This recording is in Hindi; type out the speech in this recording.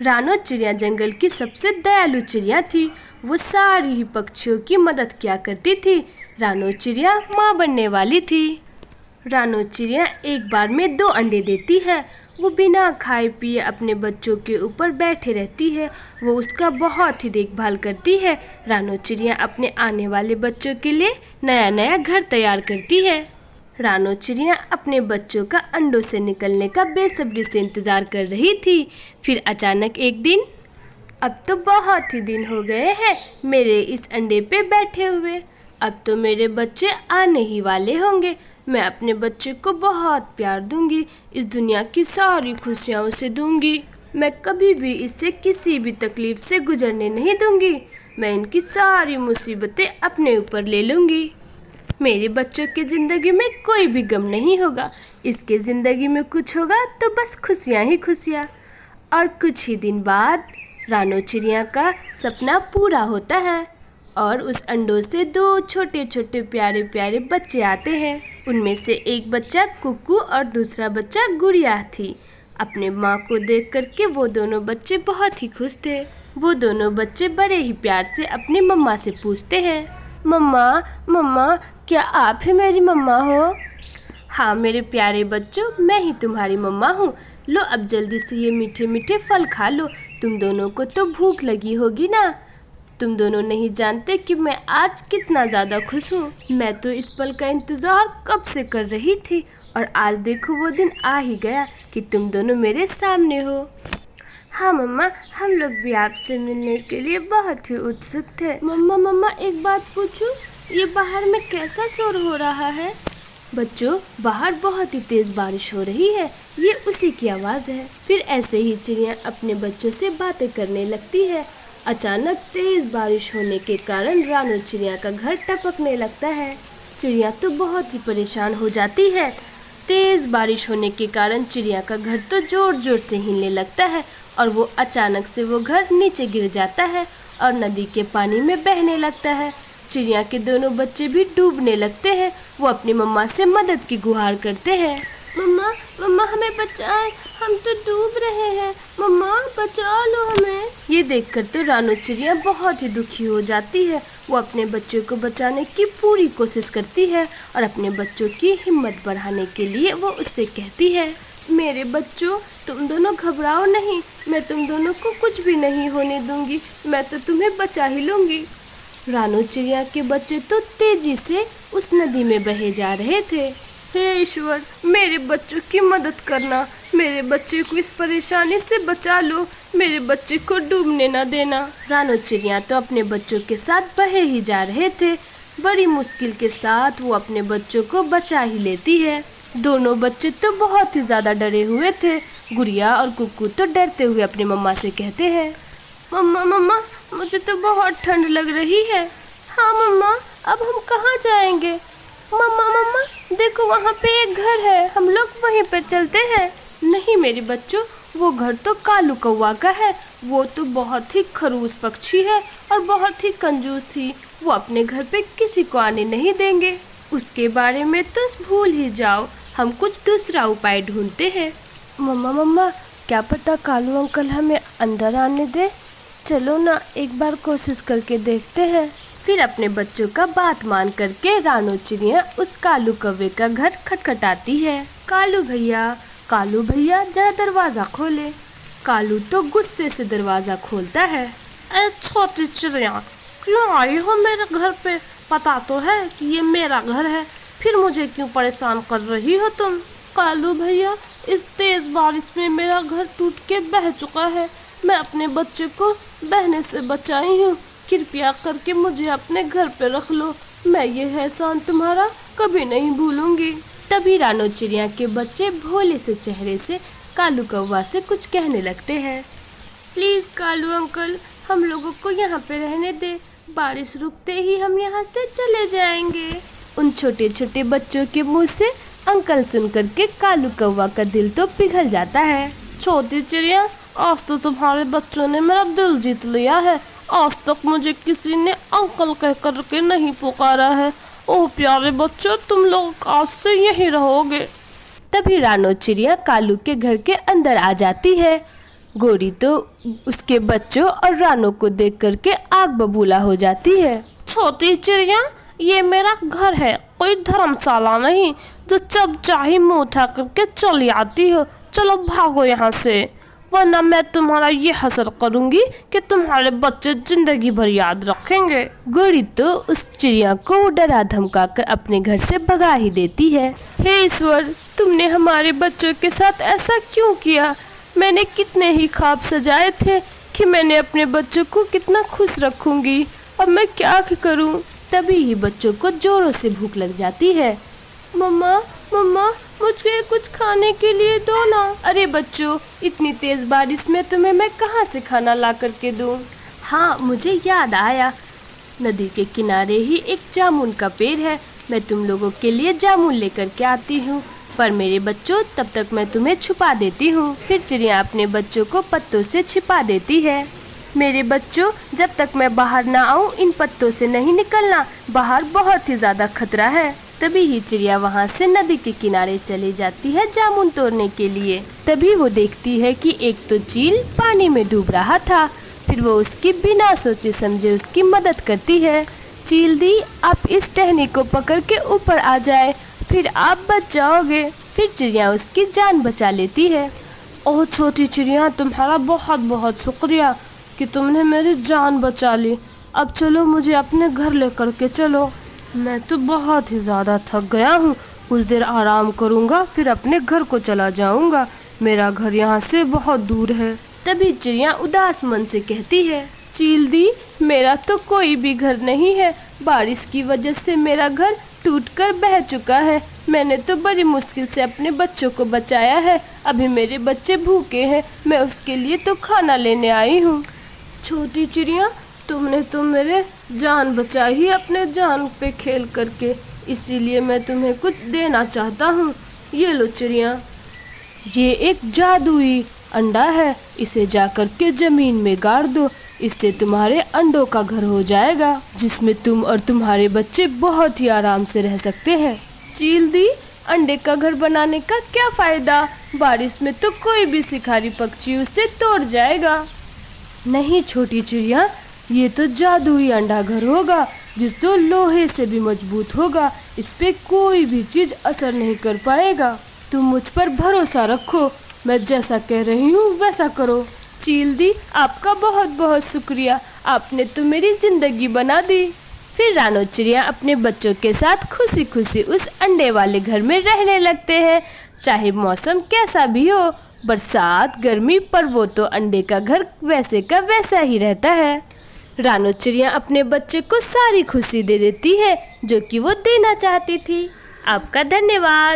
रानो चिड़िया जंगल की सबसे दयालु चिड़िया थी। वो सारी ही पक्षियों की मदद किया करती थी। रानो चिड़िया माँ बनने वाली थी। रानो चिड़िया एक बार में 2 अंडे देती है। वो बिना खाए पिए अपने बच्चों के ऊपर बैठे रहती है। वो उसका बहुत ही देखभाल करती है। रानो चिड़िया अपने आने वाले बच्चों के लिए नया नया घर तैयार करती है। रानो चिड़िया अपने बच्चों का अंडों से निकलने का बेसब्री से इंतज़ार कर रही थी। फिर अचानक एक दिन, अब तो बहुत ही दिन हो गए हैं मेरे इस अंडे पे बैठे हुए। अब तो मेरे बच्चे आने ही वाले होंगे। मैं अपने बच्चे को बहुत प्यार दूंगी, इस दुनिया की सारी खुशियाँ उसे दूंगी। मैं कभी भी इससे किसी भी तकलीफ से गुजरने नहीं दूंगी। मैं इनकी सारी मुसीबतें अपने ऊपर ले लूँगी। मेरे बच्चों की ज़िंदगी में कोई भी गम नहीं होगा। इसके ज़िंदगी में कुछ होगा तो बस खुशियाँ ही खुशियाँ। और कुछ ही दिन बाद रानो चिड़िया का सपना पूरा होता है और उस अंडों से 2 छोटे छोटे प्यारे प्यारे बच्चे आते हैं। उनमें से एक बच्चा कुकू और दूसरा बच्चा गुड़िया थी। अपने माँ को देख करके वो दोनों बच्चे बहुत ही खुश थे। वो दोनों बच्चे बड़े ही प्यार से अपनी मम्मा से पूछते हैं, मम्मा मम्मा क्या आप ही मेरी मम्मा हो? हाँ मेरे प्यारे बच्चों, मैं ही तुम्हारी मम्मा हूँ। लो अब जल्दी से ये मीठे मीठे फल खा लो। तुम दोनों को तो भूख लगी होगी ना। तुम दोनों नहीं जानते कि मैं आज कितना ज़्यादा खुश हूँ। मैं तो इस पल का इंतज़ार कब से कर रही थी और आज देखो वो दिन आ ही गया कि तुम दोनों मेरे सामने हो। हाँ मम्मा, हम लोग भी आपसे मिलने के लिए बहुत ही उत्सुक थे। मम्मा मम्मा एक बात पूछूं, ये बाहर में कैसा शोर हो रहा है? बच्चों बाहर बहुत ही तेज बारिश हो रही है, ये उसी की आवाज़ है। फिर ऐसे ही चिड़िया अपने बच्चों से बातें करने लगती है। अचानक तेज बारिश होने के कारण रानो चिड़िया का घर टपकने लगता है। चिड़िया तो बहुत ही परेशान हो जाती है। तेज बारिश होने के कारण चिड़िया का घर तो जोर जोर से हिलने लगता है और वो अचानक से वो घर नीचे गिर जाता है और नदी के पानी में बहने लगता है। चिड़िया के दोनों बच्चे भी डूबने लगते हैं। वो अपनी मम्मा से मदद की गुहार करते हैं, मम्मा मम्मा हमें बचाएं, हम तो डूब रहे हैं, मम्मा बचा लो हमें। ये देखकर तो रानो चिड़िया बहुत ही दुखी हो जाती है। वो अपने बच्चों को बचाने की पूरी कोशिश करती है और अपने बच्चों की हिम्मत बढ़ाने के लिए वो उससे कहती है, मेरे बच्चों तुम दोनों घबराओ नहीं, मैं तुम दोनों को कुछ भी नहीं होने दूंगी, मैं तो तुम्हें बचा ही लूंगी। रानो चिड़िया के बच्चे तो तेजी से उस नदी में बहे जा रहे थे। हे ईश्वर, मेरे बच्चों की मदद करना, मेरे बच्चे को इस परेशानी से बचा लो, मेरे बच्चे को डूबने न देना। रानो चिड़िया तो अपने बच्चों के साथ बहे ही जा रहे थे। बड़ी मुश्किल के साथ वो अपने बच्चों को बचा ही लेती है। दोनों बच्चे तो बहुत ही ज़्यादा डरे हुए थे। गुड़िया और कुक्कू तो डरते हुए अपनी मम्मा से कहते हैं, मम्मा मम्मा मुझे तो बहुत ठंड लग रही है। हाँ मम्मा, अब हम कहाँ जाएंगे? मम्मा मम्मा देखो वहाँ पे एक घर है, हम लोग वहीं पर चलते हैं। नहीं मेरे बच्चों, वो घर तो कालू कौवा का है। वो तो बहुत ही खड़ूस पक्षी है और बहुत ही कंजूस ही। वो अपने घर पे किसी को आने नहीं देंगे। उसके बारे में तो भूल ही जाओ, हम कुछ दूसरा उपाय ढूंढते हैं। मम्मा मम्मा क्या पता कालू अंकल हमें अंदर आने दे, चलो ना एक बार कोशिश करके देखते हैं। फिर अपने बच्चों का बात मान करके रानो चिड़िया उस कालू कौवे का घर खटखटाती है। कालू भैया जरा दरवाज़ा खोले। कालू तो गुस्से से दरवाज़ा खोलता है। अरे छोटी चिड़िया, क्यों आई हो मेरे घर पे? पता तो है कि ये मेरा घर है, फिर मुझे क्यों परेशान कर रही हो तुम? कालू भैया, इस तेज बारिश में मेरा घर टूट के बह चुका है। मैं अपने बच्चे को बहने से बचाई हूँ, कृपया करके मुझे अपने घर पे रख लो। मैं ये एहसान तुम्हारा कभी नहीं भूलूंगी। तभी रानो चिड़िया के बच्चे भोले से चेहरे से कालू कौवा से कुछ कहने लगते हैं। प्लीज़ कालू अंकल, हम लोगों को यहाँ पे रहने दे, बारिश रुकते ही हम यहाँ से चले जाएंगे। उन छोटे छोटे बच्चों के मुँह से अंकल सुन करके कालू कौवा का दिल तो पिघल जाता है। छोटी चिड़िया, आज तो तुम्हारे बच्चों ने मेरा दिल जीत लिया है। आज तक मुझे किसी ने अंकल कह करके नहीं पुकारा है। ओह प्यारे बच्चों, तुम लोग आज से यहीं रहोगे। तभी रानो चिड़िया कालू के घर के अंदर आ जाती है। गोरी तो उसके बच्चों और रानों को देख करके आग बबूला हो जाती है। छोटी चिड़िया, ये मेरा घर है, कोई धर्मशाला नहीं जो जब चाहे मुंह उठा करके चली आती हो। चलो भागो यहाँ से, वरना मैं तुम्हारा ये हसर करूँगी कि तुम्हारे बच्चे जिंदगी भर याद रखेंगे। गोरी तो उस चिड़िया को डरा धमका कर अपने घर से भगा ही देती है। हे ईश्वर, तुमने हमारे बच्चों के साथ ऐसा क्यों किया? मैंने कितने ही ख्वाब सजाए थे कि मैंने अपने बच्चों को कितना खुश रखूंगी, अब मैं क्या करूं? तभी ही बच्चों को जोरों से भूख लग जाती है। मम्मा मम्मा, मुझे कुछ खाने के लिए दो ना। अरे बच्चों, इतनी तेज बारिश में तुम्हें मैं कहाँ से खाना ला करके दूं? हाँ, मुझे याद आया, नदी के किनारे ही एक जामुन का पेड़ है, मैं तुम लोगों के लिए जामुन लेकर के आती हूँ। पर मेरे बच्चों, तब तक मैं तुम्हें छुपा देती हूँ। फिर चिड़िया अपने बच्चों को पत्तों से छिपा देती है। मेरे बच्चों, जब तक मैं बाहर ना आऊँ इन पत्तों से नहीं निकलना, बाहर बहुत ही ज्यादा खतरा है। तभी ही चिड़िया वहाँ से नदी के किनारे चली जाती है जामुन तोड़ने के लिए। तभी वो देखती है कि एक तो चील पानी में डूब रहा था। फिर वो उसकी बिना सोचे समझे उसकी मदद करती है। चील दी, आप इस टहनी को पकड़ के ऊपर आ जाए, फिर आप बच जाओगे। फिर चिड़िया उसकी जान बचा लेती है। ओह छोटी चिड़िया, तुम्हारा बहुत बहुत शुक्रिया कि तुमने मेरी जान बचा ली। अब चलो, मुझे अपने घर लेकर के चलो। मैं तो बहुत ही ज़्यादा थक गया हूँ, कुछ देर आराम करूँगा, फिर अपने घर को चला जाऊँगा। मेरा घर यहाँ से बहुत दूर है। तभी चिड़िया उदास मन से कहती है, चील दी, मेरा तो कोई भी घर नहीं है, बारिश की वजह से मेरा घर टूटकर बह चुका है। मैंने तो बड़ी मुश्किल से अपने बच्चों को बचाया है, अभी मेरे बच्चे भूखे हैं, मैं उसके लिए तो खाना लेने आई हूँ। छोटी चिड़िया, तुमने तो मेरे जान बचाई ही अपने जान पे खेल करके, इसीलिए मैं तुम्हें कुछ देना चाहता हूँ। ये लो चिड़िया, ये एक जादुई अंडा है, इसे जाकर के जमीन में गाड़ दो, इससे तुम्हारे अंडों का घर हो जाएगा, जिसमें तुम और तुम्हारे बच्चे बहुत ही आराम से रह सकते हैं। चील दी, अंडे का घर बनाने का क्या फायदा? बारिश में तो कोई भी शिकारी पक्षी उसे तोड़ जाएगा। नहीं छोटी चिड़िया, ये तो जादुई अंडा घर होगा, जिस तो लोहे से भी मजबूत होगा, इस पे कोई भी चीज असर नहीं कर पाएगा। तुम मुझ पर भरोसा रखो, मैं जैसा कह रही हूँ वैसा करो। चील दी, आपका बहुत बहुत शुक्रिया, आपने तो मेरी जिंदगी बना दी। फिर रानो चिड़िया अपने बच्चों के साथ खुशी खुशी उस अंडे वाले घर में रहने लगते हैं। चाहे मौसम कैसा भी हो, बरसात गर्मी, पर वो तो अंडे का घर वैसे का वैसा ही रहता है। रानो चिड़िया अपने बच्चे को सारी खुशी दे देती है जो कि वो देना चाहती थी। आपका धन्यवाद।